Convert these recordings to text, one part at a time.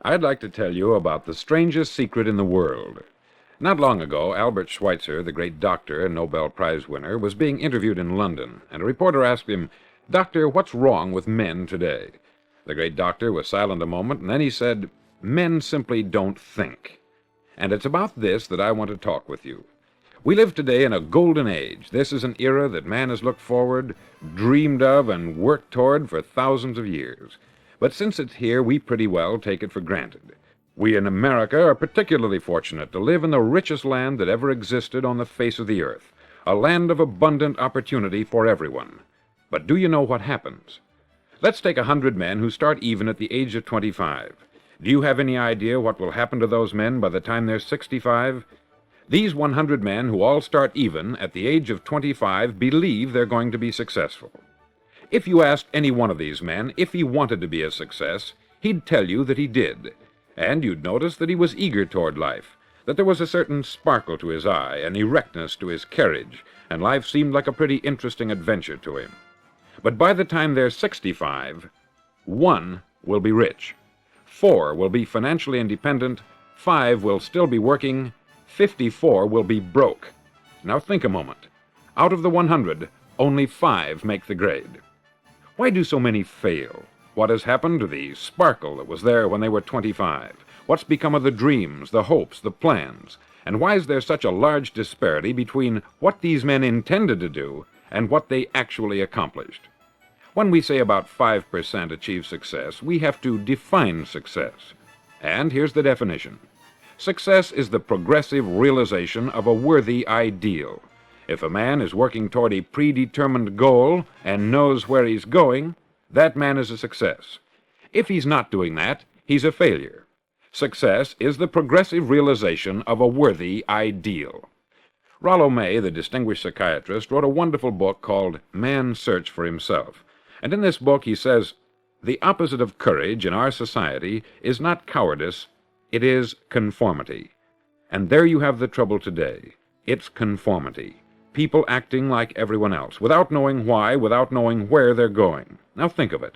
I'd like to tell you about the strangest secret in the world. Not long ago, Albert Schweitzer, the great doctor and Nobel Prize winner, was being interviewed in London, and a reporter asked him, "Doctor, what's wrong with men today?" The great doctor was silent a moment, and then he said, "Men simply don't think." And it's about this that I want to talk with you. We live today in a golden age. This is an era that man has looked forward, dreamed of, and worked toward for thousands of years. But since it's here, we pretty well take it for granted. We in America are particularly fortunate to live in the richest land that ever existed on the face of the earth, a land of abundant opportunity for everyone. But do you know what happens? Let's take 100 men who start even at the age of 25. Do you have any idea what will happen to those men by the time they're 65? These 100 men who all start even at the age of 25 believe they're going to be successful. If you asked any one of these men if he wanted to be a success, he'd tell you that he did. And you'd notice that he was eager toward life, that there was a certain sparkle to his eye, an erectness to his carriage, and life seemed like a pretty interesting adventure to him. But by the time they're 65, 1 will be rich, 4 will be financially independent, 5 will still be working, 54 will be broke. Now think a moment. Out of the 100, only 5 make the grade. Why do so many fail? What has happened to the sparkle that was there when they were 25? What's become of the dreams, the hopes, the plans? And why is there such a large disparity between what these men intended to do and what they actually accomplished? When we say about 5% achieve success, we have to define success. And here's the definition. Success is the progressive realization of a worthy ideal. If a man is working toward a predetermined goal and knows where he's going, that man is a success. If he's not doing that, he's a failure. Success is the progressive realization of a worthy ideal. Rollo May, the distinguished psychiatrist, wrote a wonderful book called Man's Search for Himself. And in this book he says, "The opposite of courage in our society is not cowardice, it is conformity." And there you have the trouble today. It's conformity. People acting like everyone else, without knowing why, without knowing where they're going. Now think of it.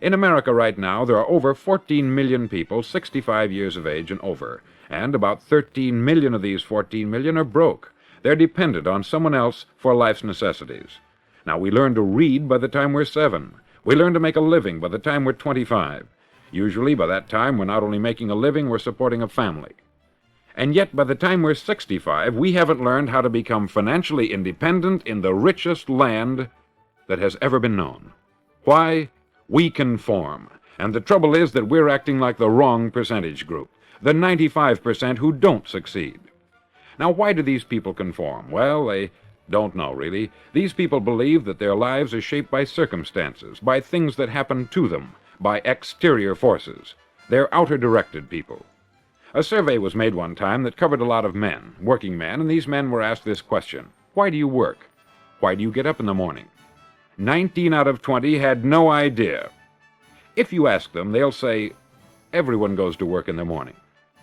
In America right now, there are over 14 million people 65 years of age and over, and about 13 million of these 14 million are broke. They're dependent on someone else for life's necessities. Now, we learn to read by the time we're 7. We learn to make a living by the time we're 25. Usually, by that time, we're not only making a living, we're supporting a family. And yet, by the time we're 65, we haven't learned how to become financially independent in the richest land that has ever been known. Why? We conform. And the trouble is that we're acting like the wrong percentage group, the 95% who don't succeed. Now, why do these people conform? Well, they don't know, really. These people believe that their lives are shaped by circumstances, by things that happen to them, by exterior forces. They're outer-directed people. A survey was made one time that covered a lot of men, working men, and these men were asked this question: why do you work? Why do you get up in the morning? 19 out of 20 had no idea. If you ask them, they'll say, everyone goes to work in the morning.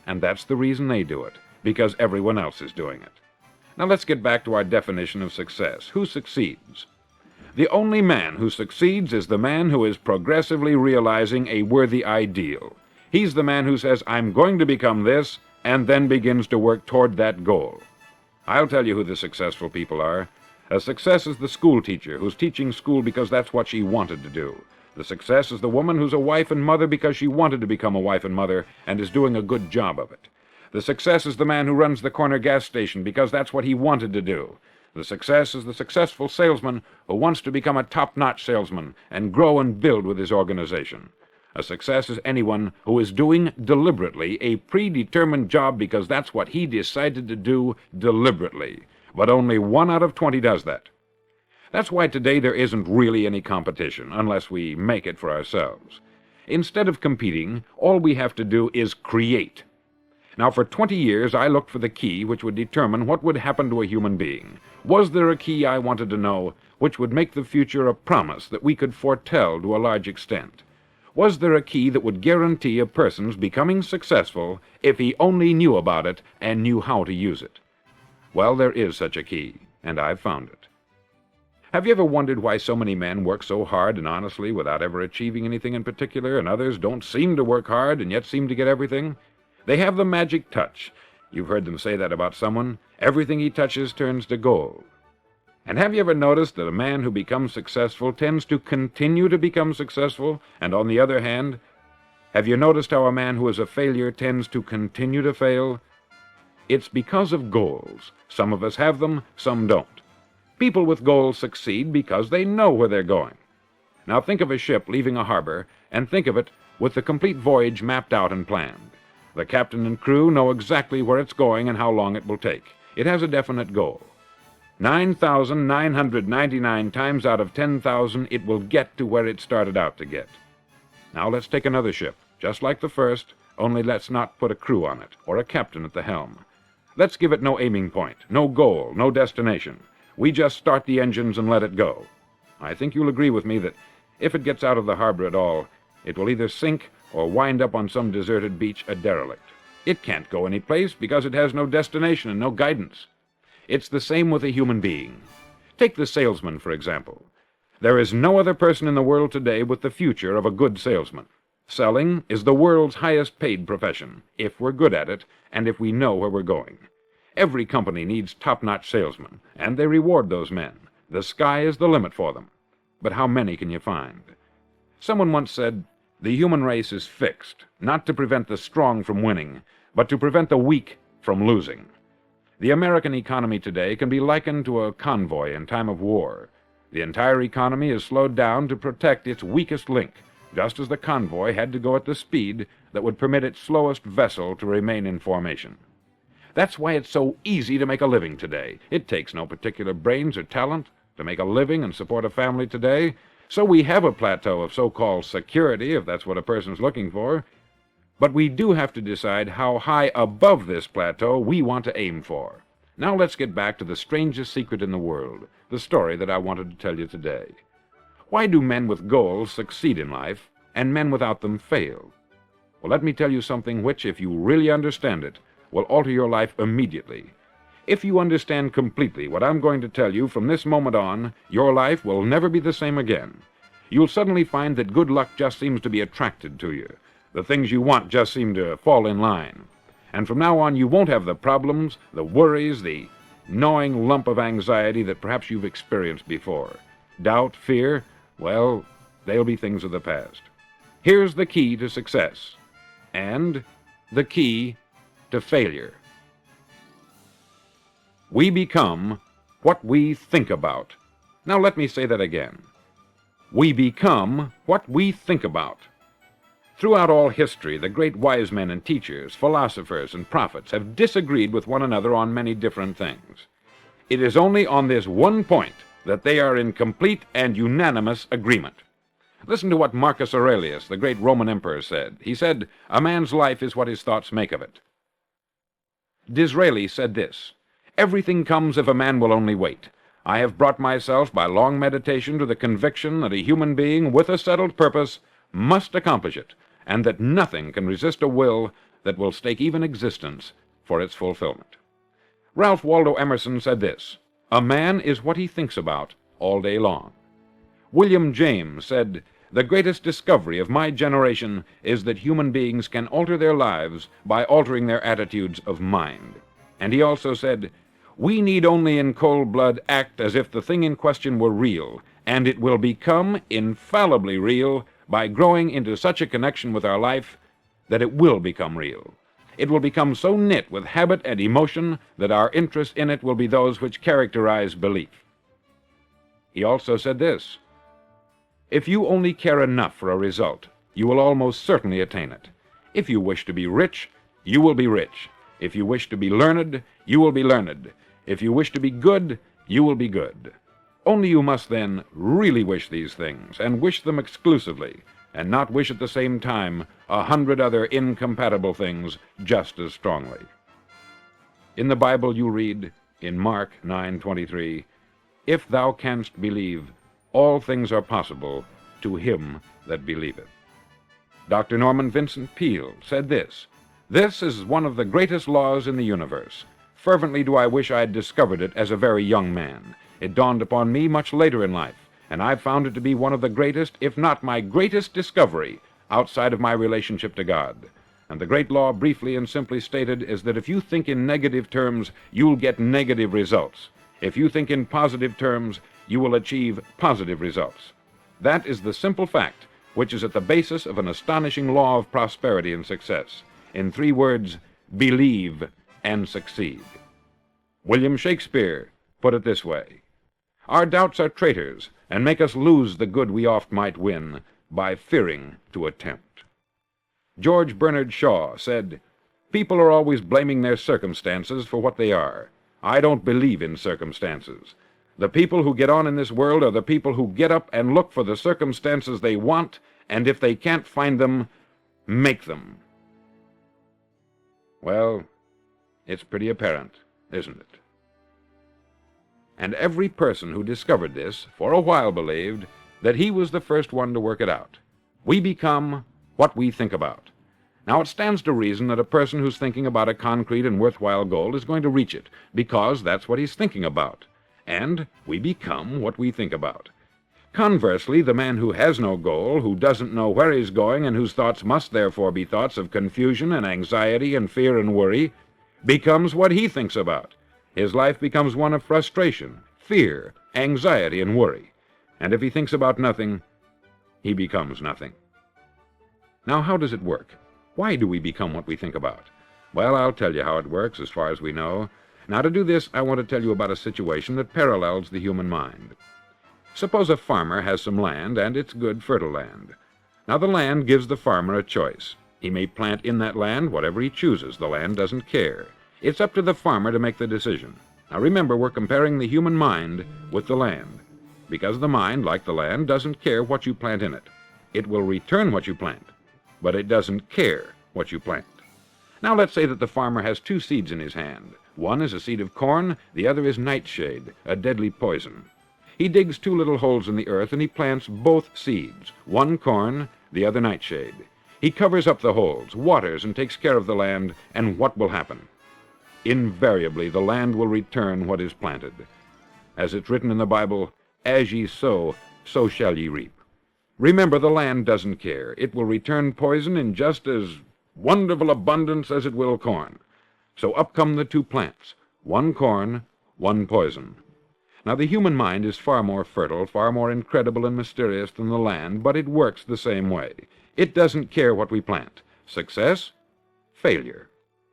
And that's the reason they do it, because everyone else is doing it. Now let's get back to our definition of success. Who succeeds? The only man who succeeds is the man who is progressively realizing a worthy ideal. He's the man who says, I'm going to become this, and then begins to work toward that goal. I'll tell you who the successful people are. A success is the school teacher who's teaching school because that's what she wanted to do. The success is the woman who's a wife and mother because she wanted to become a wife and mother and is doing a good job of it. The success is the man who runs the corner gas station because that's what he wanted to do. The success is the successful salesman who wants to become a top-notch salesman and grow and build with his organization. A success is anyone who is doing deliberately a predetermined job because that's what he decided to do deliberately. But only 1 out of 20 does that. That's why today there isn't really any competition, unless we make it for ourselves. Instead of competing, all we have to do is create. Now, for 20 years, I looked for the key which would determine what would happen to a human being. Was there a key, I wanted to know, which would make the future a promise that we could foretell to a large extent? Was there a key that would guarantee a person's becoming successful if he only knew about it and knew how to use it? Well, there is such a key, and I've found it. Have you ever wondered why so many men work so hard and honestly without ever achieving anything in particular, and others don't seem to work hard and yet seem to get everything? They have the magic touch. You've heard them say that about someone. Everything he touches turns to gold. And have you ever noticed that a man who becomes successful tends to continue to become successful? And on the other hand, have you noticed how a man who is a failure tends to continue to fail? It's because of goals. Some of us have them, some don't. People with goals succeed because they know where they're going. Now think of a ship leaving a harbor, and think of it with the complete voyage mapped out and planned. The captain and crew know exactly where it's going and how long it will take. It has a definite goal. 9,999 times out of 10,000 it will get to where it started out to get. Now let's take another ship, just like the first, only let's not put a crew on it, or a captain at the helm. Let's give it no aiming point, no goal, no destination. We just start the engines and let it go. I think you'll agree with me that if it gets out of the harbor at all, it will either sink or wind up on some deserted beach a derelict. It can't go any place because it has no destination and no guidance. It's the same with a human being. Take the salesman, for example. There is no other person in the world today with the future of a good salesman. Selling is the world's highest paid profession, if we're good at it and if we know where we're going. Every company needs top-notch salesmen, and they reward those men. The sky is the limit for them. But how many can you find? Someone once said, "The human race is fixed, not to prevent the strong from winning, but to prevent the weak from losing." The American economy today can be likened to a convoy in time of war. The entire economy is slowed down to protect its weakest link, just as the convoy had to go at the speed that would permit its slowest vessel to remain in formation. That's why it's so easy to make a living today. It takes no particular brains or talent to make a living and support a family today. So we have a plateau of so-called security, if that's what a person's looking for. But we do have to decide how high above this plateau we want to aim for. Now let's get back to the strangest secret in the world, the story that I wanted to tell you today. Why do men with goals succeed in life, and men without them fail? Well, let me tell you something which, if you really understand it, will alter your life immediately. If you understand completely what I'm going to tell you from this moment on, your life will never be the same again. You'll suddenly find that good luck just seems to be attracted to you. The things you want just seem to fall in line. And from now on, you won't have the problems, the worries, the gnawing lump of anxiety that perhaps you've experienced before. Doubt, fear, well, they'll be things of the past. Here's the key to success, and the key to failure. We become what we think about. Now let me say that again. We become what we think about. Throughout all history, the great wise men and teachers, philosophers and prophets have disagreed with one another on many different things. It is only on this one point that they are in complete and unanimous agreement. Listen to what Marcus Aurelius, the great Roman emperor, said. He said, "A man's life is what his thoughts make of it." Disraeli said this, "Everything comes if a man will only wait. I have brought myself by long meditation to the conviction that a human being with a settled purpose must accomplish it, and that nothing can resist a will that will stake even existence for its fulfillment." Ralph Waldo Emerson said this, "A man is what he thinks about all day long." William James said, "The greatest discovery of my generation is that human beings can alter their lives by altering their attitudes of mind." And he also said, "We need only in cold blood act as if the thing in question were real, and it will become infallibly real by growing into such a connection with our life that it will become real. It will become so knit with habit and emotion that our interest in it will be those which characterize belief." He also said this, "If you only care enough for a result, you will almost certainly attain it. If you wish to be rich, you will be rich. If you wish to be learned, you will be learned. If you wish to be good, you will be good. Only you must then really wish these things, and wish them exclusively, and not wish at the same time 100 other incompatible things just as strongly." In the Bible you read, in Mark 9:23, "If thou canst believe, all things are possible to him that believeth." Dr. Norman Vincent Peale said this, "This is one of the greatest laws in the universe. Fervently do I wish I had discovered it as a very young man. It dawned upon me much later in life, and I've found it to be one of the greatest, if not my greatest discovery outside of my relationship to God. And the great law, briefly and simply stated, is that if you think in negative terms, you'll get negative results. If you think in positive terms, you will achieve positive results. That is the simple fact which is at the basis of an astonishing law of prosperity and success. In 3 words, believe and succeed. William Shakespeare put it this way: "Our doubts are traitors, and make us lose the good we oft might win, by fearing to attempt." George Bernard Shaw said, "People are always blaming their circumstances for what they are. I don't believe in circumstances. The people who get on in this world are the people who get up and look for the circumstances they want, and if they can't find them, make them." Well, it's pretty apparent, isn't it? And every person who discovered this for a while believed that he was the first one to work it out. We become what we think about. Now, it stands to reason that a person who's thinking about a concrete and worthwhile goal is going to reach it, because that's what he's thinking about. And we become what we think about. Conversely, the man who has no goal, who doesn't know where he's going, and whose thoughts must therefore be thoughts of confusion and anxiety and fear and worry, becomes what he thinks about. His life becomes one of frustration, fear, anxiety, and worry. And if he thinks about nothing, he becomes nothing. Now, how does it work? Why do we become what we think about? Well, I'll tell you how it works as far as we know. Now, to do this, I want to tell you about a situation that parallels the human mind. Suppose a farmer has some land, and it's good, fertile land. Now, the land gives the farmer a choice. He may plant in that land whatever he chooses. The land doesn't care. It's up to the farmer to make the decision. Now, remember, we're comparing the human mind with the land, because the mind, like the land, doesn't care what you plant in it. It will return what you plant, but it doesn't care what you plant. Now, let's say that the farmer has 2 seeds in his hand. One is a seed of corn, the other is nightshade, a deadly poison. He digs 2 little holes in the earth, and he plants both seeds, one corn, the other nightshade. He covers up the holes, waters, and takes care of the land, and what will happen? Invariably, the land will return what is planted. As it's written in the Bible, "As ye sow, so shall ye reap." Remember, the land doesn't care. It will return poison in just as wonderful abundance as it will corn. So up come the 2 plants, one corn, one poison. Now, the human mind is far more fertile, far more incredible and mysterious than the land, but it works the same way. It doesn't care what we plant. Success, failure.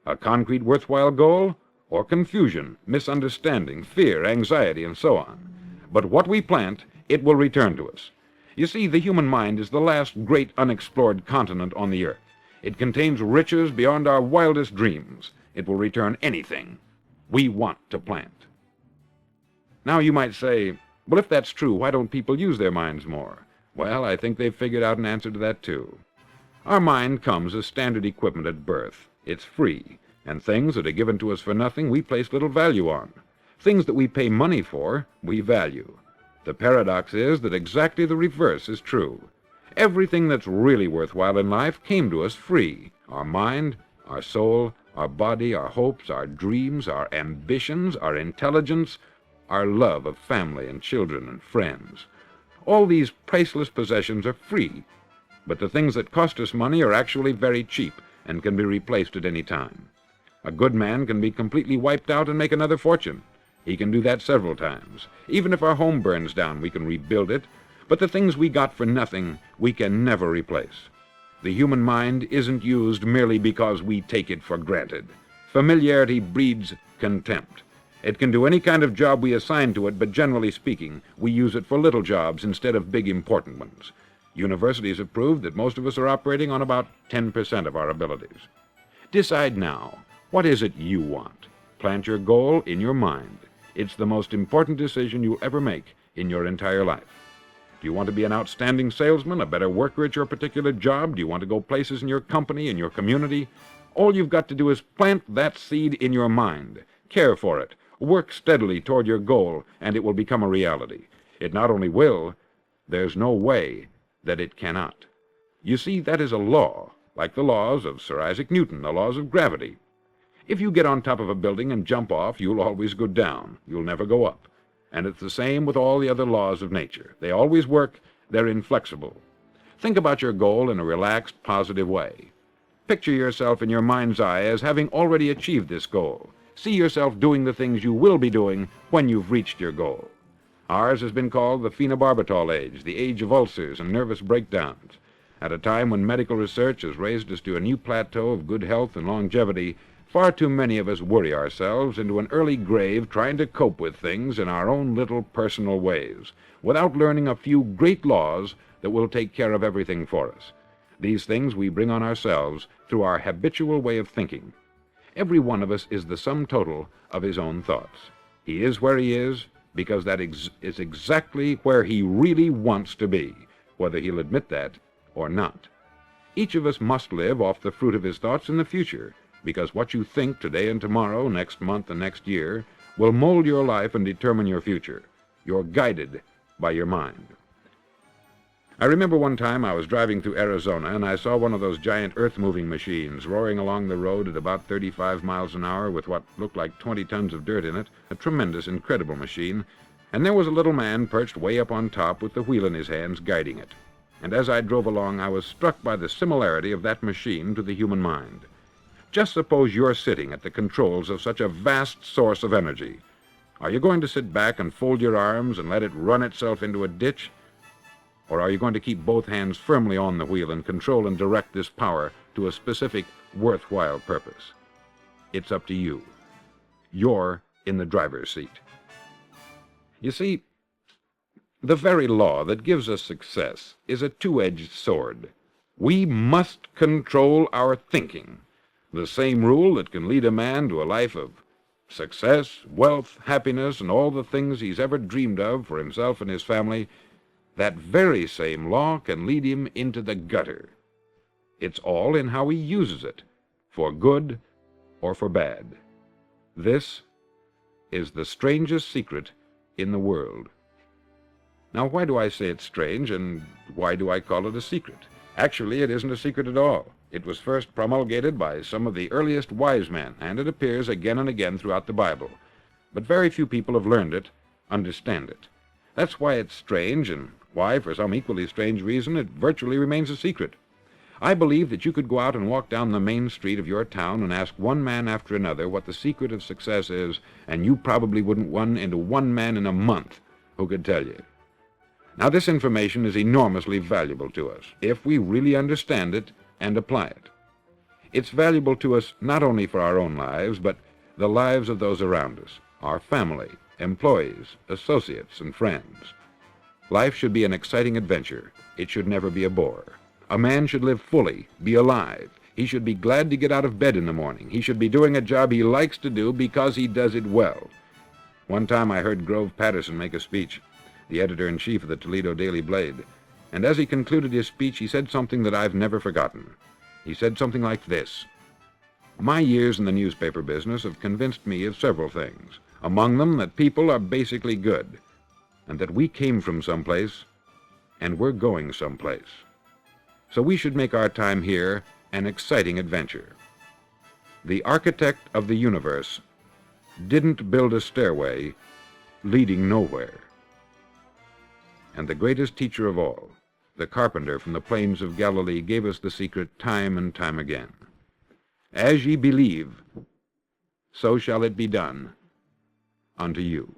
A concrete, worthwhile goal, or confusion, misunderstanding, fear, anxiety, and so on. But what we plant, it will return to us. You see, the human mind is the last great unexplored continent on the earth. It contains riches beyond our wildest dreams. It will return anything we want to plant. Now, you might say, well, if that's true, why don't people use their minds more? Well, I think they've figured out an answer to that, too. Our mind comes as standard equipment at birth. It's free, and things that are given to us for nothing we place little value on. Things that we pay money for, we value. The paradox is that exactly the reverse is true. Everything that's really worthwhile in life came to us free. Our mind, our soul, our body, our hopes, our dreams, our ambitions, our intelligence, our love of family and children and friends. All these priceless possessions are free, but the things that cost us money are actually very cheap and can be replaced at any time. A good man can be completely wiped out and make another fortune. He can do that several times. Even if our home burns down, we can rebuild it, but the things we got for nothing, we can never replace. The human mind isn't used merely because we take it for granted. Familiarity breeds contempt. It can do any kind of job we assign to it, but generally speaking, we use it for little jobs instead of big, important ones. Universities have proved that most of us are operating on about 10% of our abilities. Decide now, what is it you want? Plant your goal in your mind. It's the most important decision you'll ever make in your entire life. Do you want to be an outstanding salesman, a better worker at your particular job? Do you want to go places in your company, in your community? All you've got to do is plant that seed in your mind. Care for it. Work steadily toward your goal, and it will become a reality. It not only will, there's no way that it cannot. You see, that is a law, like the laws of Sir Isaac Newton, the laws of gravity. If you get on top of a building and jump off, you'll always go down. You'll never go up. And it's the same with all the other laws of nature. They always work. They're inflexible. Think about your goal in a relaxed, positive way. Picture yourself in your mind's eye as having already achieved this goal. See yourself doing the things you will be doing when you've reached your goal. Ours has been called the phenobarbital age, the age of ulcers and nervous breakdowns. At a time when medical research has raised us to a new plateau of good health and longevity, far too many of us worry ourselves into an early grave trying to cope with things in our own little personal ways, without learning a few great laws that will take care of everything for us. These things we bring on ourselves through our habitual way of thinking. Every one of us is the sum total of his own thoughts. He is where he is because that is exactly where he really wants to be, whether he'll admit that or not. Each of us must live off the fruit of his thoughts in the future, because what you think today and tomorrow, next month and next year, will mold your life and determine your future. You're guided by your mind. I remember one time I was driving through Arizona and I saw one of those giant earth-moving machines roaring along the road at about 35 miles an hour with what looked like 20 tons of dirt in it, a tremendous, incredible machine, and there was a little man perched way up on top with the wheel in his hands guiding it. And as I drove along, I was struck by the similarity of that machine to the human mind. Just suppose you're sitting at the controls of such a vast source of energy. Are you going to sit back and fold your arms and let it run itself into a ditch? Or are you going to keep both hands firmly on the wheel and control and direct this power to a specific, worthwhile purpose? It's up to you. You're in the driver's seat. You see, the very law that gives us success is a two-edged sword. We must control our thinking. The same rule that can lead a man to a life of success, wealth, happiness, and all the things he's ever dreamed of for himself and his family, that very same law can lead him into the gutter. It's all in how he uses it, for good or for bad. This is the strangest secret in the world. Now, why do I say it's strange, and why do I call it a secret? Actually, it isn't a secret at all. It was first promulgated by some of the earliest wise men, and it appears again and again throughout the Bible. But very few people have learned it, understand it. That's why it's strange, and why, for some equally strange reason, it virtually remains a secret. I believe that you could go out and walk down the main street of your town and ask one man after another what the secret of success is, and you probably wouldn't run into one man in a month who could tell you. Now, this information is enormously valuable to us, if we really understand it and apply it. It's valuable to us not only for our own lives, but the lives of those around us, our family, employees, associates, and friends. Life should be an exciting adventure. It should never be a bore. A man should live fully, be alive. He should be glad to get out of bed in the morning. He should be doing a job he likes to do because he does it well. One time I heard Grove Patterson make a speech, the editor-in-chief of the Toledo Daily Blade, and as he concluded his speech, he said something that I've never forgotten. He said something like this: "My years in the newspaper business have convinced me of several things, among them that people are basically good, and that we came from someplace, and we're going someplace. So we should make our time here an exciting adventure. The architect of the universe didn't build a stairway leading nowhere. And the greatest teacher of all, the carpenter from the plains of Galilee, gave us the secret time and time again. As ye believe, so shall it be done unto you."